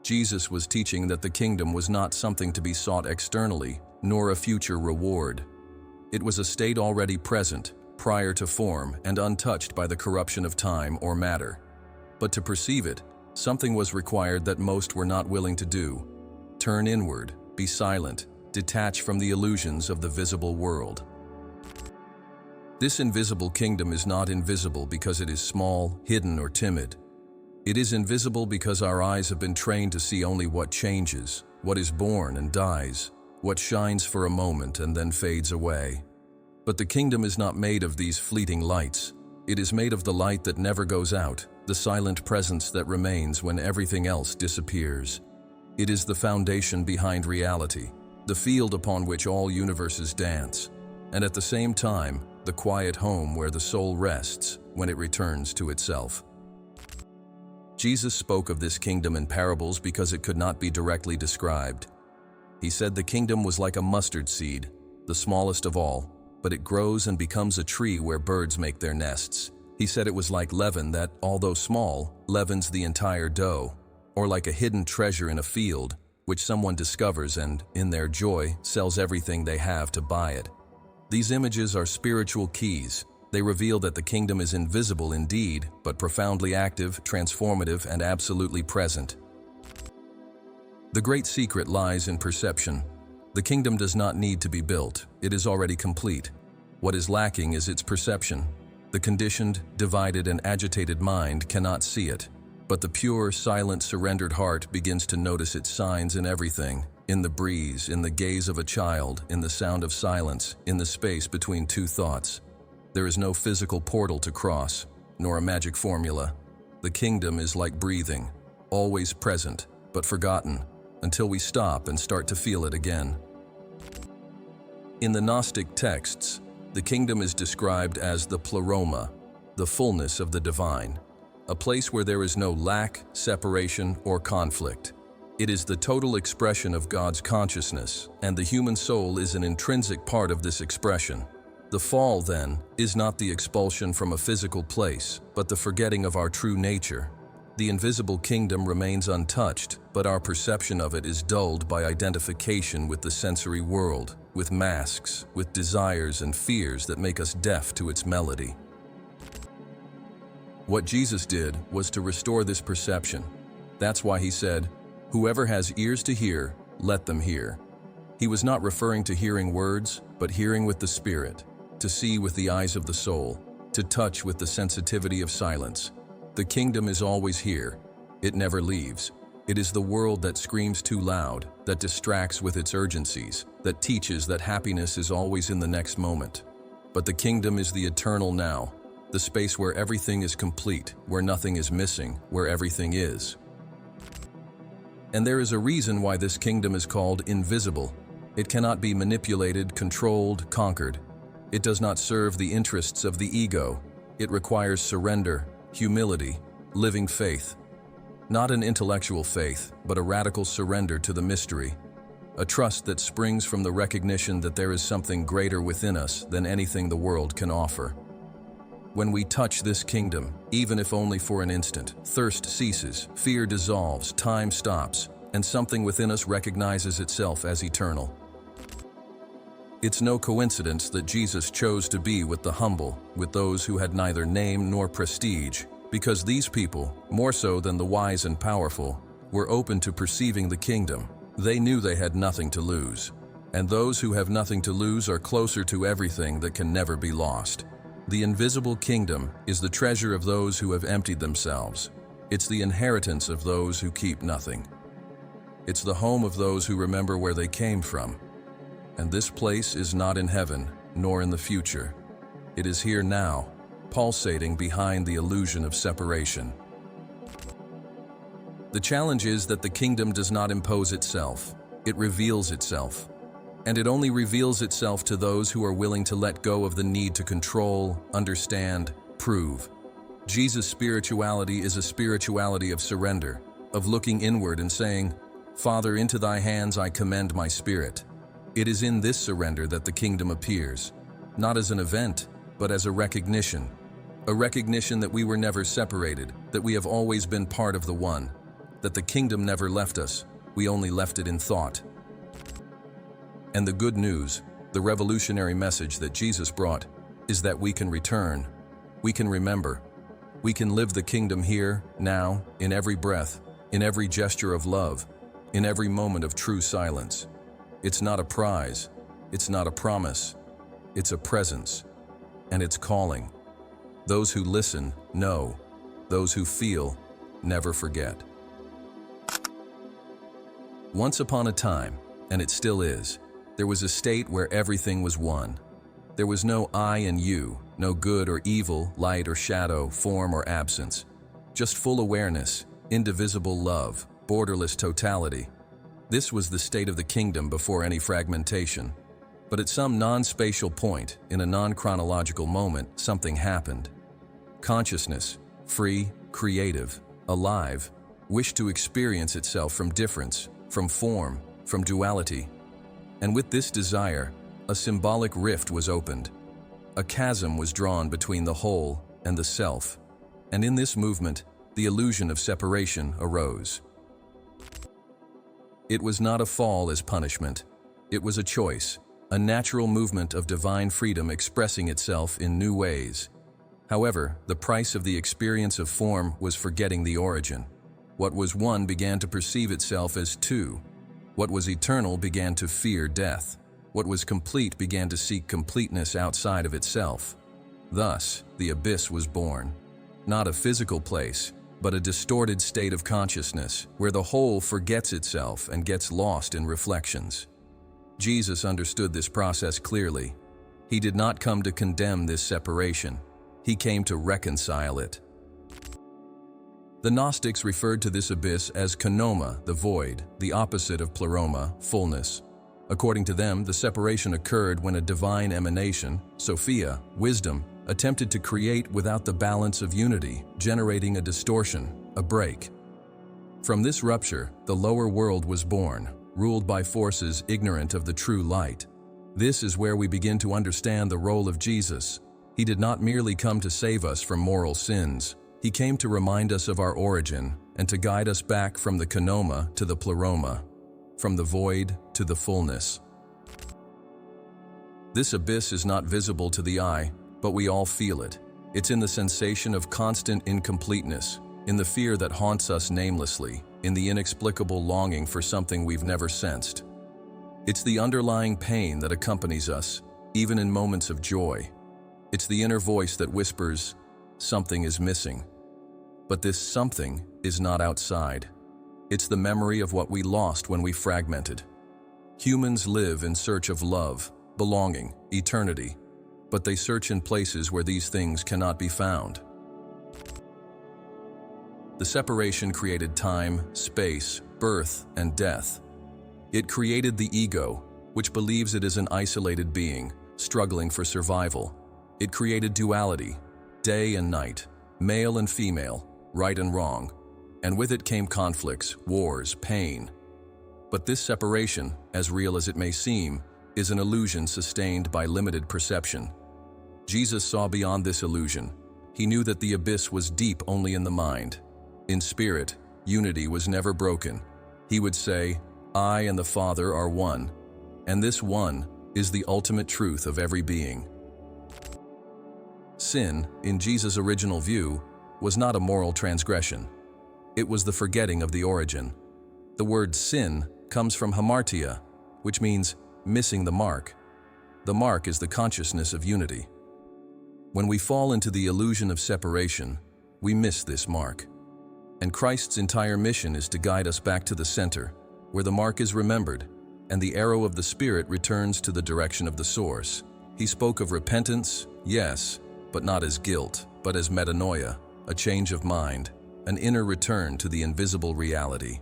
Jesus was teaching that the kingdom was not something to be sought externally, nor a future reward. It was a state already present, prior to form, and untouched by the corruption of time or matter. But to perceive it, something was required that most were not willing to do: turn inward, be silent, detach from the illusions of the visible world. This invisible kingdom is not invisible because it is small, hidden, or timid. It is invisible because our eyes have been trained to see only what changes, what is born and dies, what shines for a moment and then fades away. But the kingdom is not made of these fleeting lights. It is made of the light that never goes out, the silent presence that remains when everything else disappears. It is the foundation behind reality, the field upon which all universes dance, and at the same time, the quiet home where the soul rests when it returns to itself. Jesus spoke of this kingdom in parables because it could not be directly described. He said the kingdom was like a mustard seed, the smallest of all, but it grows and becomes a tree where birds make their nests. He said it was like leaven that, although small, leavens the entire dough, or like a hidden treasure in a field, which someone discovers and, in their joy, sells everything they have to buy it. These images are spiritual keys. They reveal that the kingdom is invisible indeed, but profoundly active, transformative, and absolutely present. The great secret lies in perception. The kingdom does not need to be built. It is already complete. What is lacking is its perception. The conditioned, divided, and agitated mind cannot see it, but the pure, silent, surrendered heart begins to notice its signs in everything: in the breeze, in the gaze of a child, in the sound of silence, in the space between two thoughts. There is no physical portal to cross, nor a magic formula. The kingdom is like breathing, always present, but forgotten, until we stop and start to feel it again. In the Gnostic texts, the kingdom is described as the pleroma, the fullness of the divine, a place where there is no lack, separation, or conflict. It is the total expression of God's consciousness, and the human soul is an intrinsic part of this expression. The fall, then, is not the expulsion from a physical place, but the forgetting of our true nature. The invisible kingdom remains untouched, but our perception of it is dulled by identification with the sensory world, with masks, with desires and fears that make us deaf to its melody. What Jesus did was to restore this perception. That's why he said, "Whoever has ears to hear, let them hear." He was not referring to hearing words, but hearing with the Spirit, to see with the eyes of the soul, to touch with the sensitivity of silence. The kingdom is always here. It never leaves. It is the world that screams too loud, that distracts with its urgencies, that teaches that happiness is always in the next moment. But the kingdom is the eternal now, the space where everything is complete, where nothing is missing, where everything is. And there is a reason why this kingdom is called invisible. It cannot be manipulated, controlled, conquered. It does not serve the interests of the ego. It requires surrender, humility, living faith. Not an intellectual faith, but a radical surrender to the mystery. A trust that springs from the recognition that there is something greater within us than anything the world can offer. When we touch this kingdom, even if only for an instant, thirst ceases, fear dissolves, time stops, and something within us recognizes itself as eternal. It's no coincidence that Jesus chose to be with the humble, with those who had neither name nor prestige, because these people, more so than the wise and powerful, were open to perceiving the kingdom. They knew they had nothing to lose. And those who have nothing to lose are closer to everything that can never be lost. The invisible kingdom is the treasure of those who have emptied themselves. It's the inheritance of those who keep nothing. It's the home of those who remember where they came from. And this place is not in heaven, nor in the future. It is here now, pulsating behind the illusion of separation. The challenge is that the kingdom does not impose itself. It reveals itself. And it only reveals itself to those who are willing to let go of the need to control, understand, prove. Jesus' spirituality is a spirituality of surrender, of looking inward and saying, "Father, into thy hands I commend my spirit." It is in this surrender that the kingdom appears, not as an event, but as a recognition that we were never separated, that we have always been part of the one, that the kingdom never left us, we only left it in thought. And the good news, the revolutionary message that Jesus brought, is that we can return, we can remember, we can live the kingdom here, now, in every breath, in every gesture of love, in every moment of true silence. It's not a prize, it's not a promise, it's a presence, and it's calling. Those who listen know, those who feel never forget. Once upon a time, and it still is, there was a state where everything was one. There was no I and you, no good or evil, light or shadow, form or absence. Just full awareness, indivisible love, borderless totality. This was the state of the kingdom before any fragmentation. But at some non-spatial point, in a non-chronological moment, something happened. Consciousness, free, creative, alive, wished to experience itself from difference, from form, from duality. And with this desire, a symbolic rift was opened. A chasm was drawn between the whole and the self. And in this movement, the illusion of separation arose. It was not a fall as punishment. It was a choice, a natural movement of divine freedom expressing itself in new ways. However, the price of the experience of form was forgetting the origin. What was one began to perceive itself as two. What was eternal began to fear death. What was complete began to seek completeness outside of itself. Thus, the abyss was born. Not a physical place, but a distorted state of consciousness, where the whole forgets itself and gets lost in reflections. Jesus understood this process clearly. He did not come to condemn this separation. He came to reconcile it. The Gnostics referred to this abyss as kenoma, the void, the opposite of pleroma, fullness. According to them, the separation occurred when a divine emanation, Sophia, wisdom, attempted to create without the balance of unity, generating a distortion, a break. From this rupture, the lower world was born, ruled by forces ignorant of the true light. This is where we begin to understand the role of Jesus. He did not merely come to save us from moral sins. He came to remind us of our origin and to guide us back from the kenoma to the pleroma, from the void to the fullness. This abyss is not visible to the eye, but we all feel it. It's in the sensation of constant incompleteness, in the fear that haunts us namelessly, in the inexplicable longing for something we've never sensed. It's the underlying pain that accompanies us, even in moments of joy. It's the inner voice that whispers, something is missing. But this something is not outside. It's the memory of what we lost when we fragmented. Humans live in search of love, belonging, eternity, but they search in places where these things cannot be found. The separation created time, space, birth, and death. It created the ego, which believes it is an isolated being, struggling for survival. It created duality, day and night, male and female, right and wrong, and with it came conflicts, wars, pain. But this separation, as real as it may seem, is an illusion sustained by limited perception. Jesus saw beyond this illusion. He knew that the abyss was deep only in the mind. In spirit, unity was never broken. He would say, I and the Father are one, and this one is the ultimate truth of every being. Sin, in Jesus' original view, was not a moral transgression. It was the forgetting of the origin. The word sin comes from hamartia, which means missing the mark. The mark is the consciousness of unity. When we fall into the illusion of separation, we miss this mark. And Christ's entire mission is to guide us back to the center, where the mark is remembered, and the arrow of the Spirit returns to the direction of the source. He spoke of repentance, yes, but not as guilt, but as metanoia, a change of mind, an inner return to the invisible reality.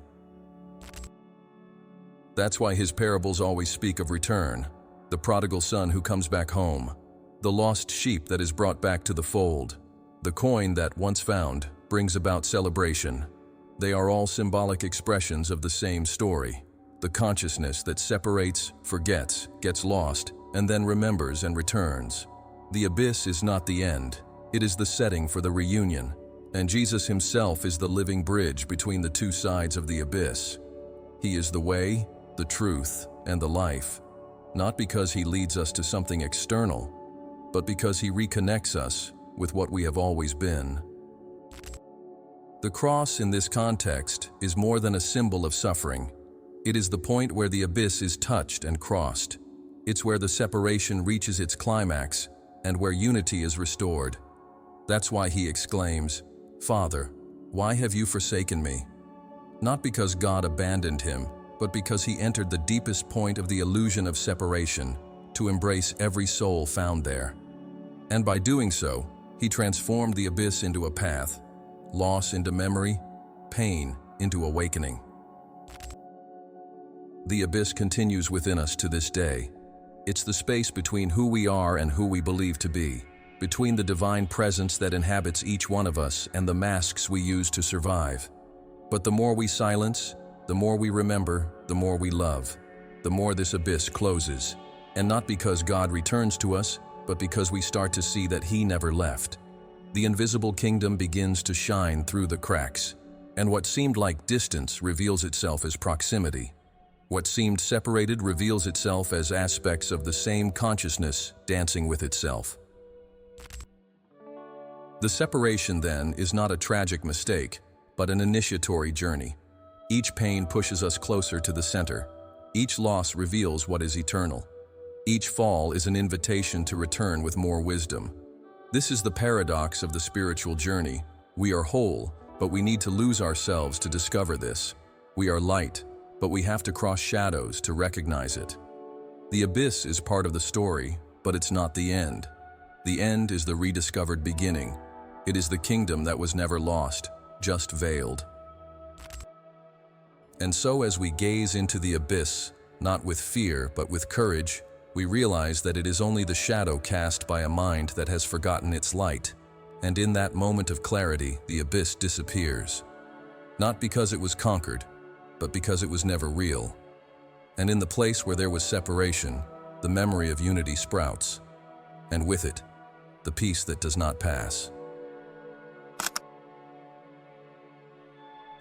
That's why his parables always speak of return, the prodigal son who comes back home, the lost sheep that is brought back to the fold, the coin that, once found, brings about celebration. They are all symbolic expressions of the same story, the consciousness that separates, forgets, gets lost, and then remembers and returns. The abyss is not the end. It is the setting for the reunion, and Jesus himself is the living bridge between the two sides of the abyss. He is the way, the truth, and the life. not because he leads us to something external, but because he reconnects us with what we have always been. The cross in this context is more than a symbol of suffering. It is the point where the abyss is touched and crossed. It's where the separation reaches its climax and where unity is restored. That's why he exclaims, "Father, why have you forsaken me?" Not because God abandoned him, but because he entered the deepest point of the illusion of separation to embrace every soul found there. And by doing so, he transformed the abyss into a path, loss into memory, pain into awakening. The abyss continues within us to this day. It's the space between who we are and who we believe to be, between the divine presence that inhabits each one of us and the masks we use to survive. But the more we silence, the more we remember, the more we love, the more this abyss closes. And not because God returns to us, but because we start to see that he never left. The invisible kingdom begins to shine through the cracks, and what seemed like distance reveals itself as proximity. What seemed separated reveals itself as aspects of the same consciousness dancing with itself. The separation, then, is not a tragic mistake, but an initiatory journey. Each pain pushes us closer to the center. Each loss reveals what is eternal. Each fall is an invitation to return with more wisdom. This is the paradox of the spiritual journey. We are whole, but we need to lose ourselves to discover this. We are light, but we have to cross shadows to recognize it. The abyss is part of the story, but it's not the end. The end is the rediscovered beginning. It is the kingdom that was never lost, just veiled. And so as we gaze into the abyss, not with fear but with courage, we realize that it is only the shadow cast by a mind that has forgotten its light. And in that moment of clarity, the abyss disappears. Not because it was conquered, but because it was never real. And in the place where there was separation, the memory of unity sprouts. And with it, the peace that does not pass.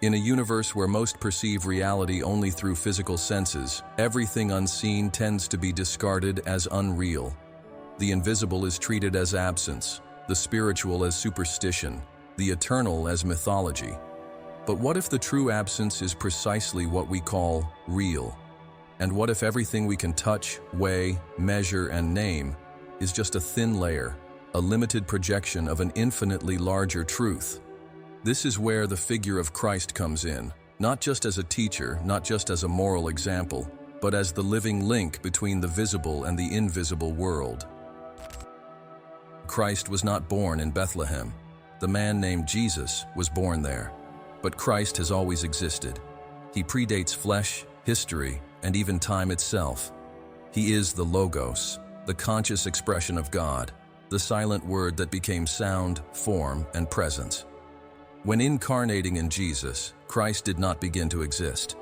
In a universe where most perceive reality only through physical senses, everything unseen tends to be discarded as unreal. The invisible is treated as absence, the spiritual as superstition, the eternal as mythology. But what if the true absence is precisely what we call real? And what if everything we can touch, weigh, measure, and name is just a thin layer, a limited projection of an infinitely larger truth? This is where the figure of Christ comes in, not just as a teacher, not just as a moral example, but as the living link between the visible and the invisible world. Christ was not born in Bethlehem. The man named Jesus was born there. But Christ has always existed. He predates flesh, history, and even time itself. He is the Logos, the conscious expression of God, the silent word that became sound, form, and presence. When incarnating in Jesus, Christ did not begin to exist.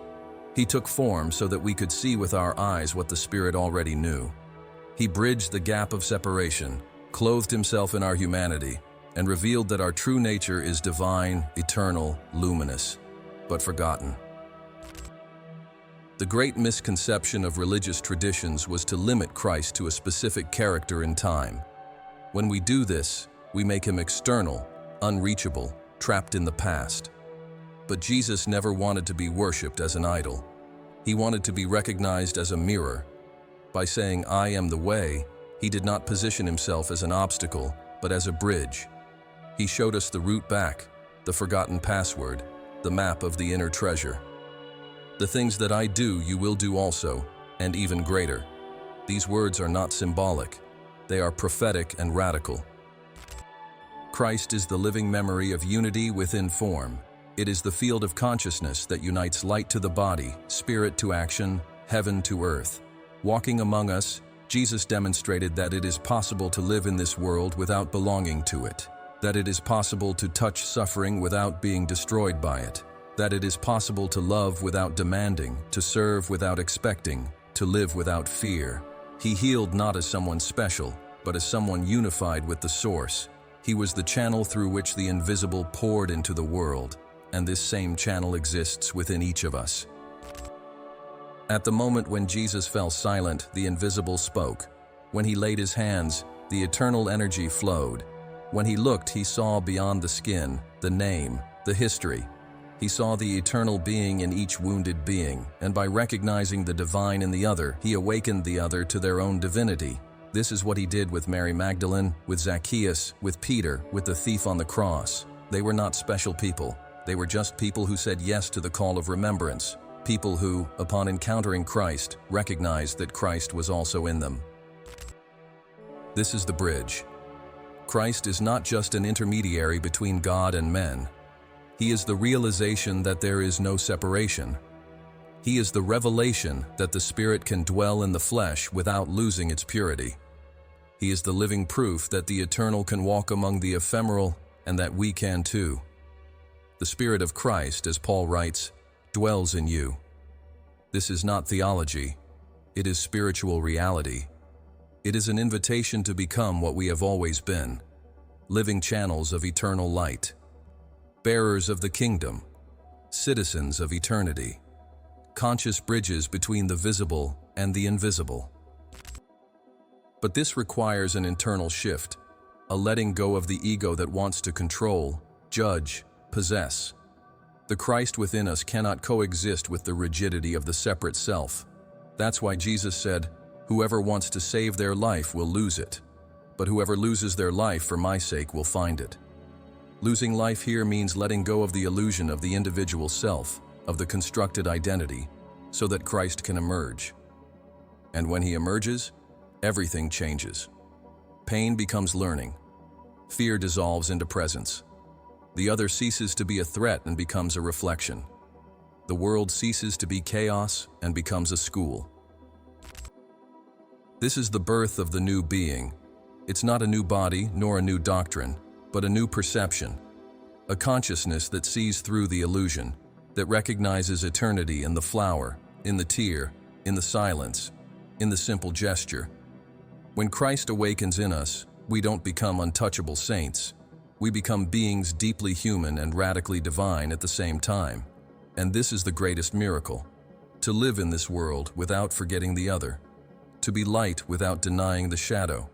He took form so that we could see with our eyes what the Spirit already knew. He bridged the gap of separation, clothed himself in our humanity, and revealed that our true nature is divine, eternal, luminous, but forgotten. The great misconception of religious traditions was to limit Christ to a specific character in time. When we do this, we make him external, unreachable, trapped in the past. But Jesus never wanted to be worshipped as an idol. He wanted to be recognized as a mirror. By saying, "I am the way," he did not position himself as an obstacle, but as a bridge. He showed us the route back, the forgotten password, the map of the inner treasure. The things that I do, you will do also, and even greater. These words are not symbolic. They are prophetic and radical. Christ is the living memory of unity within form. It is the field of consciousness that unites light to the body, spirit to action, heaven to earth. Walking among us, Jesus demonstrated that it is possible to live in this world without belonging to it, that it is possible to touch suffering without being destroyed by it, that it is possible to love without demanding, to serve without expecting, to live without fear. He healed not as someone special, but as someone unified with the source. He was the channel through which the invisible poured into the world, and this same channel exists within each of us. At the moment when Jesus fell silent, the invisible spoke. When he laid his hands, the eternal energy flowed. When he looked, he saw beyond the skin, the name, the history. He saw the eternal being in each wounded being, and by recognizing the divine in the other, he awakened the other to their own divinity. This is what he did with Mary Magdalene, with Zacchaeus, with Peter, with the thief on the cross. They were not special people. They were just people who said yes to the call of remembrance. People who, upon encountering Christ, recognized that Christ was also in them. This is the bridge. Christ is not just an intermediary between God and men. He is the realization that there is no separation. He is the revelation that the Spirit can dwell in the flesh without losing its purity. He is the living proof that the eternal can walk among the ephemeral and that we can too. The Spirit of Christ, as Paul writes, dwells in you. This is not theology. It is spiritual reality. It is an invitation to become what we have always been, living channels of eternal light, bearers of the kingdom, citizens of eternity, conscious bridges between the visible and the invisible. But this requires an internal shift, a letting go of the ego that wants to control, judge, possess. The Christ within us cannot coexist with the rigidity of the separate self. That's why Jesus said, "Whoever wants to save their life will lose it, but whoever loses their life for my sake will find it." Losing life here means letting go of the illusion of the individual self, of the constructed identity, so that Christ can emerge. And when he emerges, everything changes. Pain becomes learning. Fear dissolves into presence. The other ceases to be a threat and becomes a reflection. The world ceases to be chaos and becomes a school. This is the birth of the new being. It's not a new body nor a new doctrine, but a new perception, a consciousness that sees through the illusion, that recognizes eternity in the flower, in the tear, in the silence, in the simple gesture. When Christ awakens in us, we don't become untouchable saints. We become beings deeply human and radically divine at the same time. And this is the greatest miracle: to live in this world without forgetting the other, to be light without denying the shadow,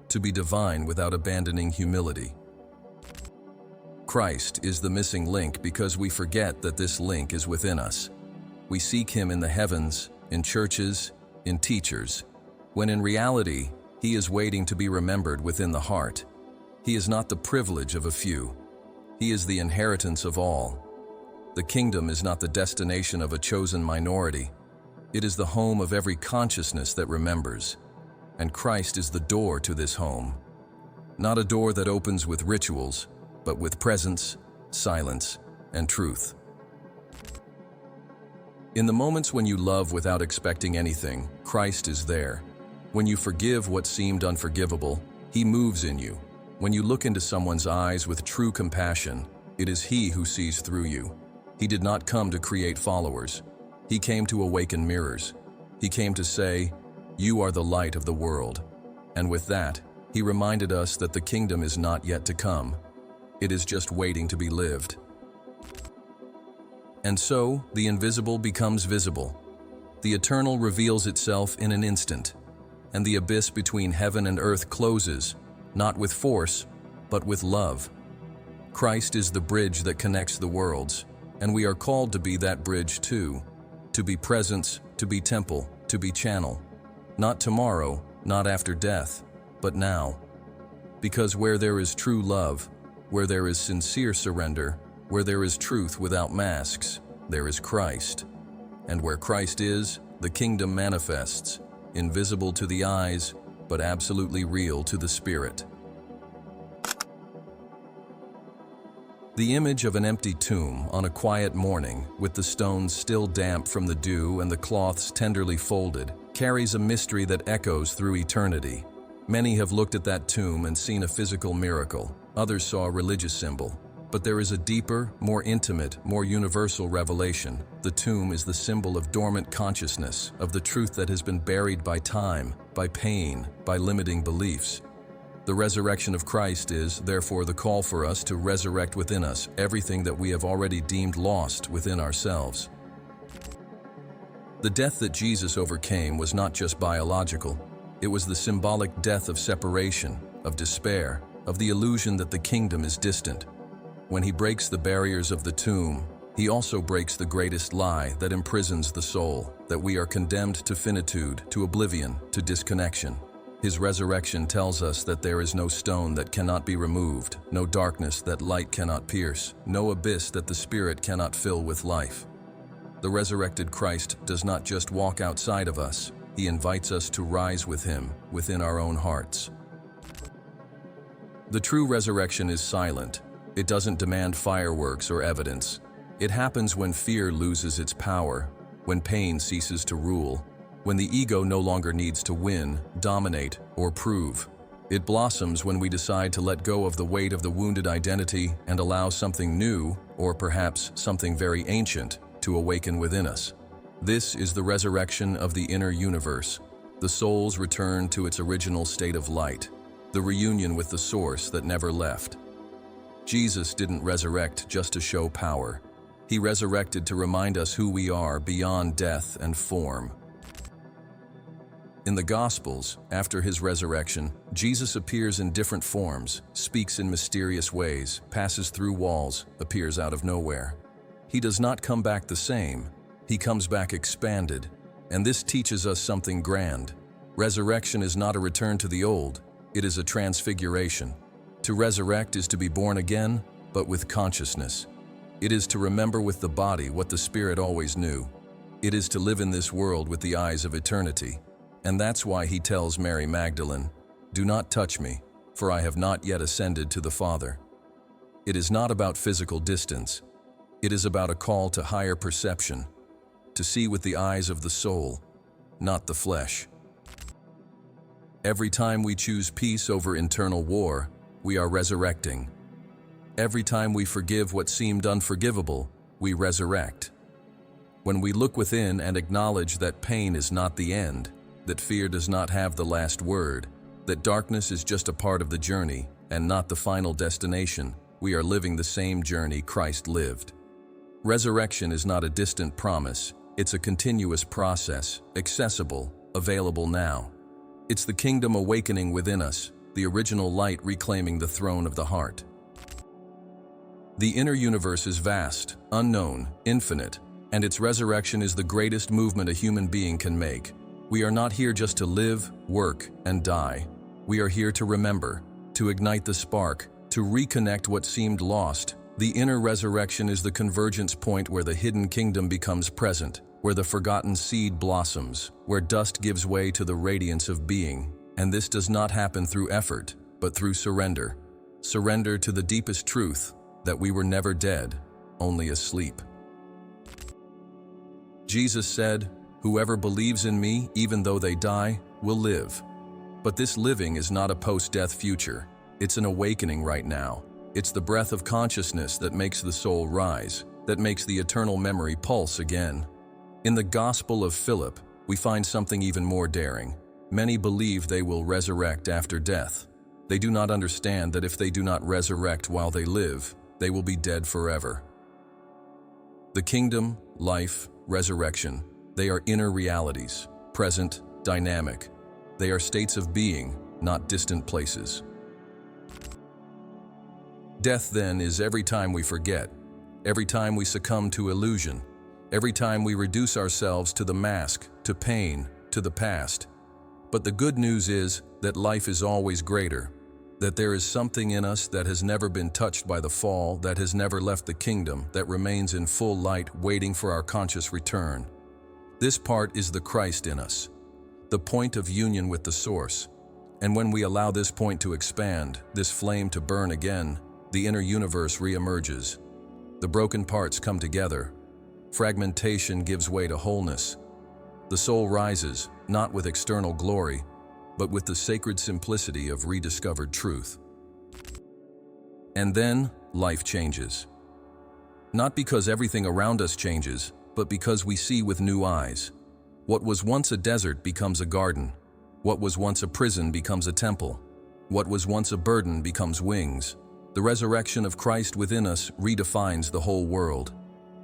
to be divine without abandoning humility. Christ is the missing link because we forget that this link is within us. We seek him in the heavens, in churches, in teachers, when in reality, he is waiting to be remembered within the heart. He is not the privilege of a few. He is the inheritance of all. The kingdom is not the destination of a chosen minority. It is the home of every consciousness that remembers. And Christ is the door to this home. Not a door that opens with rituals, but with presence, silence, and truth. In the moments when you love without expecting anything, Christ is there. When you forgive what seemed unforgivable, he moves in you. When you look into someone's eyes with true compassion, it is he who sees through you. He did not come to create followers. He came to awaken mirrors. He came to say, "You are the light of the world." And with that, he reminded us that the kingdom is not yet to come. It is just waiting to be lived. And so, the invisible becomes visible. The eternal reveals itself in an instant, and the abyss between heaven and earth closes, not with force, but with love. Christ is the bridge that connects the worlds, and we are called to be that bridge too, to be presence, to be temple, to be channel. Not tomorrow, not after death, but now. Because where there is true love, where there is sincere surrender, where there is truth without masks, there is Christ. And where Christ is, the kingdom manifests, invisible to the eyes, but absolutely real to the spirit. The image of an empty tomb on a quiet morning, with the stones still damp from the dew and the cloths tenderly folded, carries a mystery that echoes through eternity. Many have looked at that tomb and seen a physical miracle. Others saw a religious symbol. But there is a deeper, more intimate, more universal revelation. The tomb is the symbol of dormant consciousness, of the truth that has been buried by time, by pain, by limiting beliefs. The resurrection of Christ is, therefore, the call for us to resurrect within us everything that we have already deemed lost within ourselves. The death that Jesus overcame was not just biological. It was the symbolic death of separation, of despair, of the illusion that the kingdom is distant. When he breaks the barriers of the tomb, he also breaks the greatest lie that imprisons the soul, that we are condemned to finitude, to oblivion, to disconnection. His resurrection tells us that there is no stone that cannot be removed, no darkness that light cannot pierce, no abyss that the Spirit cannot fill with life. The resurrected Christ does not just walk outside of us, he invites us to rise with him within our own hearts. The true resurrection is silent. It doesn't demand fireworks or evidence. It happens when fear loses its power, when pain ceases to rule, when the ego no longer needs to win, dominate, or prove. It blossoms when we decide to let go of the weight of the wounded identity and allow something new, or perhaps something very ancient, to awaken within us. This is the resurrection of the inner universe, the soul's return to its original state of light, the reunion with the source that never left. Jesus didn't resurrect just to show power. He resurrected to remind us who we are beyond death and form. In the Gospels, after his resurrection, Jesus appears in different forms, speaks in mysterious ways, passes through walls, appears out of nowhere. He does not come back the same. He comes back expanded. And this teaches us something grand. Resurrection is not a return to the old, it is a transfiguration. To resurrect is to be born again, but with consciousness. It is to remember with the body what the Spirit always knew. It is to live in this world with the eyes of eternity. And that's why he tells Mary Magdalene, "Do not touch me, for I have not yet ascended to the Father." It is not about physical distance. It is about a call to higher perception, to see with the eyes of the soul, not the flesh. Every time we choose peace over internal war, we are resurrecting. Every time we forgive what seemed unforgivable, we resurrect. When we look within and acknowledge that pain is not the end, that fear does not have the last word, that darkness is just a part of the journey and not the final destination, we are living the same journey Christ lived. Resurrection is not a distant promise, it's a continuous process, accessible, available now. It's the kingdom awakening within us, the original light reclaiming the throne of the heart. The inner universe is vast, unknown, infinite, and its resurrection is the greatest movement a human being can make. We are not here just to live, work, and die. We are here to remember, to ignite the spark, to reconnect what seemed lost. The inner resurrection is the convergence point where the hidden kingdom becomes present, where the forgotten seed blossoms, where dust gives way to the radiance of being. And this does not happen through effort, but through surrender. Surrender to the deepest truth, that we were never dead, only asleep. Jesus said, "Whoever believes in me, even though they die, will live." But this living is not a post-death future. It's an awakening right now. It's the breath of consciousness that makes the soul rise, that makes the eternal memory pulse again. In the Gospel of Philip, we find something even more daring. Many believe they will resurrect after death. They do not understand that if they do not resurrect while they live, they will be dead forever. The kingdom, life, resurrection, they are inner realities, present, dynamic. They are states of being, not distant places. Death, then, is every time we forget, every time we succumb to illusion, every time we reduce ourselves to the mask, to pain, to the past. But the good news is that life is always greater, that there is something in us that has never been touched by the fall, that has never left the kingdom, that remains in full light, waiting for our conscious return. This part is the Christ in us, the point of union with the source. And when we allow this point to expand, this flame to burn again, the inner universe reemerges. The broken parts come together. Fragmentation gives way to wholeness. The soul rises, not with external glory, but with the sacred simplicity of rediscovered truth. And then, life changes. Not because everything around us changes, but because we see with new eyes. What was once a desert becomes a garden. What was once a prison becomes a temple. What was once a burden becomes wings. The resurrection of Christ within us redefines the whole world,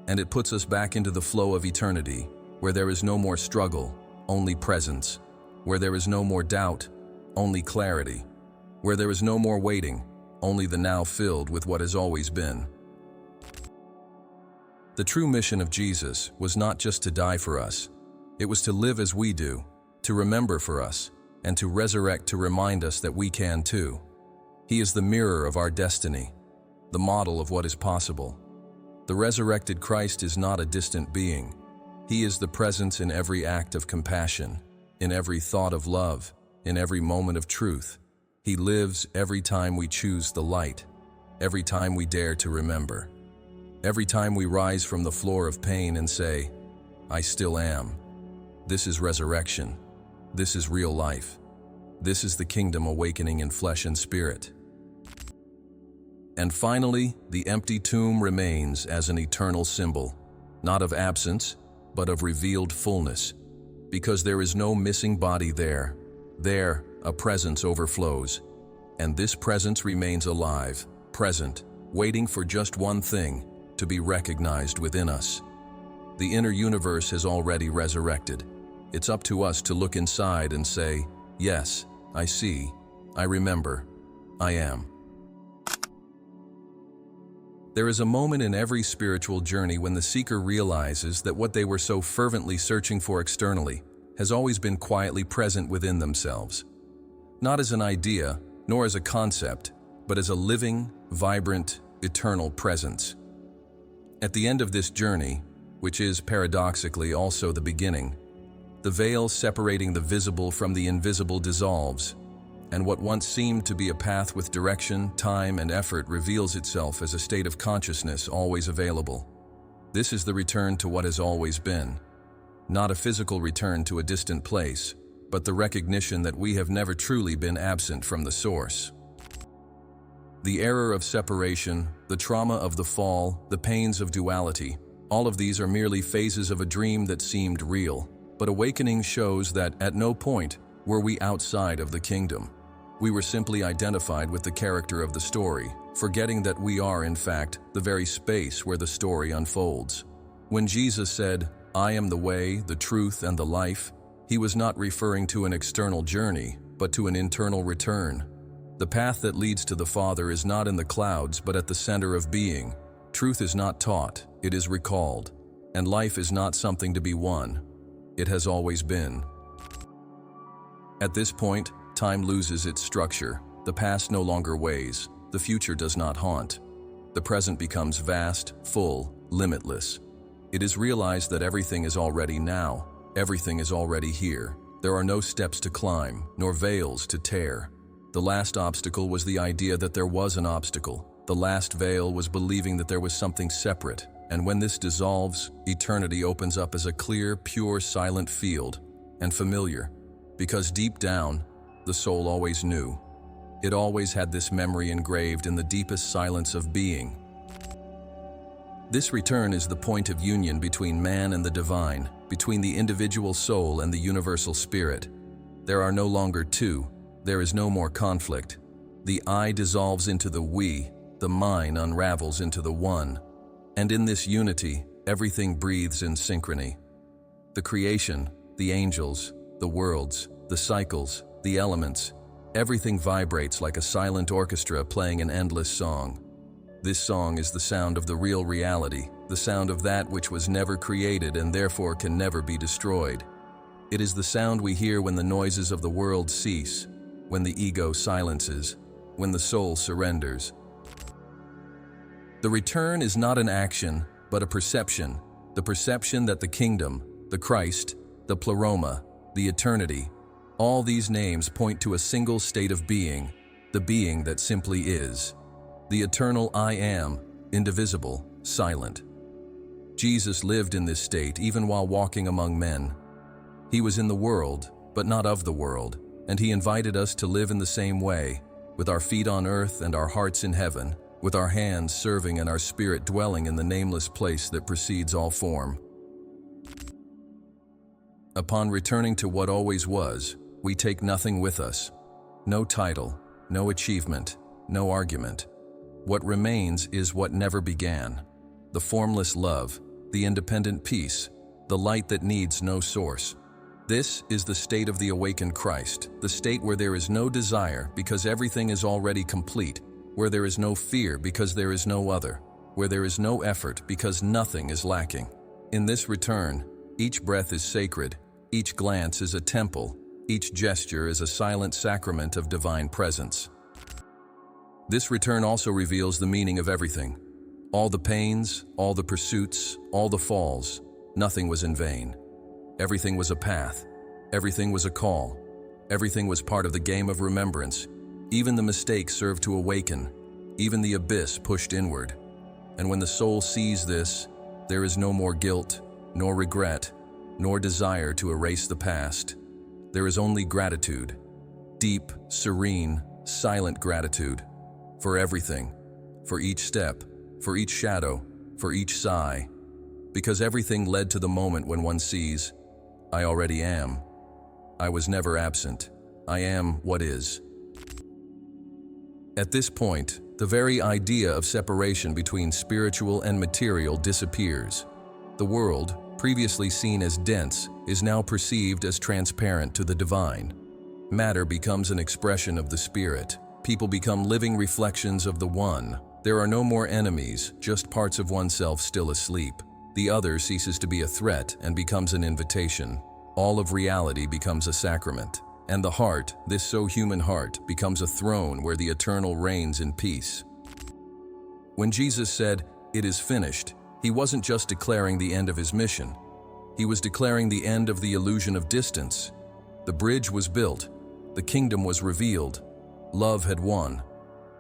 and it puts us back into the flow of eternity, where there is no more struggle, only presence, where there is no more doubt, only clarity, where there is no more waiting, only the now filled with what has always been. The true mission of Jesus was not just to die for us. It was to live as we do, to remember for us, and to resurrect to remind us that we can too. He is the mirror of our destiny, the model of what is possible. The resurrected Christ is not a distant being. He is the presence in every act of compassion, in every thought of love, in every moment of truth. He lives every time we choose the light, every time we dare to remember, every time we rise from the floor of pain and say, I still am. This is resurrection. This is real life. This is the kingdom awakening in flesh and spirit. And finally, the empty tomb remains as an eternal symbol, not of absence, but of revealed fullness. Because there is no missing body there. There, a presence overflows. And this presence remains alive, present, waiting for just one thing, to be recognized within us. The inner universe has already resurrected. It's up to us to look inside and say, yes, I see, I remember, I am. There is a moment in every spiritual journey when the seeker realizes that what they were so fervently searching for externally has always been quietly present within themselves. Not as an idea, nor as a concept, but as a living, vibrant, eternal presence. At the end of this journey, which is paradoxically also the beginning, the veil separating the visible from the invisible dissolves, and what once seemed to be a path with direction, time, and effort reveals itself as a state of consciousness always available. This is the return to what has always been. Not a physical return to a distant place, but the recognition that we have never truly been absent from the source. The error of separation, the trauma of the fall, the pains of duality, all of these are merely phases of a dream that seemed real, but awakening shows that at no point were we outside of the kingdom. We were simply identified with the character of the story, forgetting that we are, in fact, the very space where the story unfolds. When Jesus said, I am the way, the truth, and the life, he was not referring to an external journey, but to an internal return. The path that leads to the Father is not in the clouds, but at the center of being. Truth is not taught, it is recalled. And life is not something to be won. It has always been. At this point, time loses its structure. The past no longer weighs. The future does not haunt. The present becomes vast, full, limitless. It is realized that everything is already now. Everything is already here. There are no steps to climb, nor veils to tear. The last obstacle was the idea that there was an obstacle. The last veil was believing that there was something separate. And when this dissolves, eternity opens up as a clear, pure, silent field, and familiar. Because deep down, the soul always knew. It always had this memory engraved in the deepest silence of being. This return is the point of union between man and the divine, between the individual soul and the universal spirit. There are no longer two. There is no more conflict. The I dissolves into the we, the mine unravels into the one. And in this unity, everything breathes in synchrony. The creation, the angels, the worlds, the cycles, the elements, everything vibrates like a silent orchestra playing an endless song. This song is the sound of the real reality, the sound of that which was never created and therefore can never be destroyed. It is the sound we hear when the noises of the world cease, when the ego silences, when the soul surrenders. The return is not an action, but a perception, the perception that the kingdom, the Christ, the pleroma, the eternity, all these names point to a single state of being, the being that simply is. The eternal I am, indivisible, silent. Jesus lived in this state even while walking among men. He was in the world, but not of the world, and he invited us to live in the same way, with our feet on earth and our hearts in heaven, with our hands serving and our spirit dwelling in the nameless place that precedes all form. Upon returning to what always was, we take nothing with us. No title, no achievement, no argument. What remains is what never began. The formless love, the independent peace, the light that needs no source. This is the state of the awakened Christ, the state where there is no desire because everything is already complete, where there is no fear because there is no other, where there is no effort because nothing is lacking. In this return, each breath is sacred, each glance is a temple, each gesture is a silent sacrament of divine presence. This return also reveals the meaning of everything. All the pains, all the pursuits, all the falls, nothing was in vain. Everything was a path. Everything was a call. Everything was part of the game of remembrance. Even the mistakes served to awaken. Even the abyss pushed inward. And when the soul sees this, there is no more guilt, nor regret, nor desire to erase the past. There is only gratitude. Deep, serene, silent gratitude. For everything. For each step. For each shadow. For each sigh. Because everything led to the moment when one sees, I already am. I was never absent. I am what is. At this point, the very idea of separation between spiritual and material disappears. The world, previously seen as dense, is now perceived as transparent to the divine. Matter becomes an expression of the spirit. People become living reflections of the one. There are no more enemies, just parts of oneself still asleep. The other ceases to be a threat and becomes an invitation. All of reality becomes a sacrament. And the heart, this so human heart, becomes a throne where the eternal reigns in peace. When Jesus said, "It is finished," he wasn't just declaring the end of his mission. He was declaring the end of the illusion of distance. The bridge was built. The kingdom was revealed. Love had won.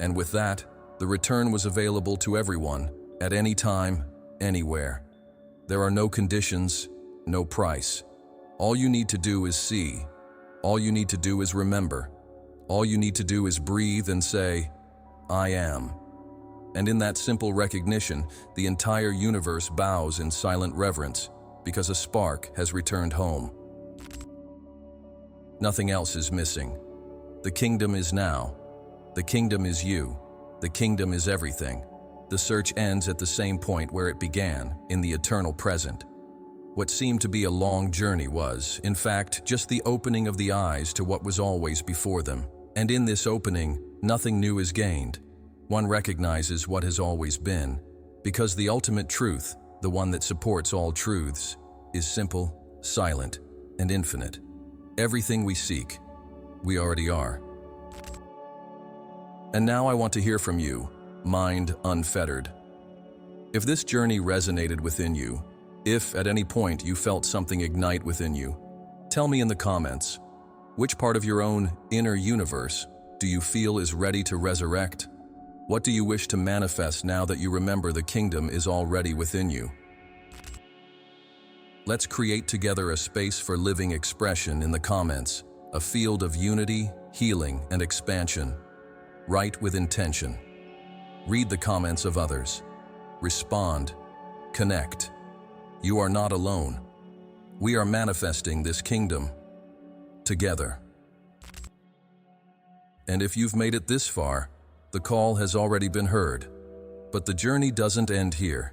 And with that, the return was available to everyone, at any time, anywhere. There are no conditions, no price. All you need to do is see. All you need to do is remember. All you need to do is breathe and say, I am. And in that simple recognition, the entire universe bows in silent reverence, because a spark has returned home. Nothing else is missing. The kingdom is now. The kingdom is you. The kingdom is everything. The search ends at the same point where it began, in the eternal present. What seemed to be a long journey was, in fact, just the opening of the eyes to what was always before them. And in this opening, nothing new is gained. One recognizes what has always been, because the ultimate truth, the one that supports all truths, is simple, silent, and infinite. Everything we seek, we already are. And now I want to hear from you, Mind Unfettered. If this journey resonated within you, if at any point you felt something ignite within you, tell me in the comments, which part of your own inner universe do you feel is ready to resurrect? What do you wish to manifest now that you remember the kingdom is already within you? Let's create together a space for living expression in the comments, a field of unity, healing, and expansion. Write with intention. Read the comments of others. Respond. Connect. You are not alone. We are manifesting this kingdom together. And if you've made it this far, the call has already been heard. But the journey doesn't end here.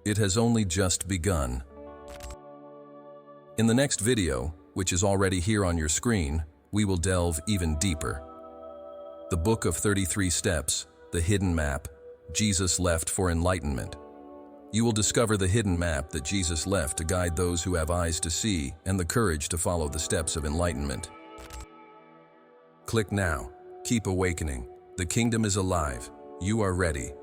It has only just begun. In the next video, which is already here on your screen, we will delve even deeper. The Book of 33 Steps, the hidden map, Jesus left for enlightenment. You will discover the hidden map that Jesus left to guide those who have eyes to see and the courage to follow the steps of enlightenment. Click now. Keep awakening. The kingdom is alive. You are ready.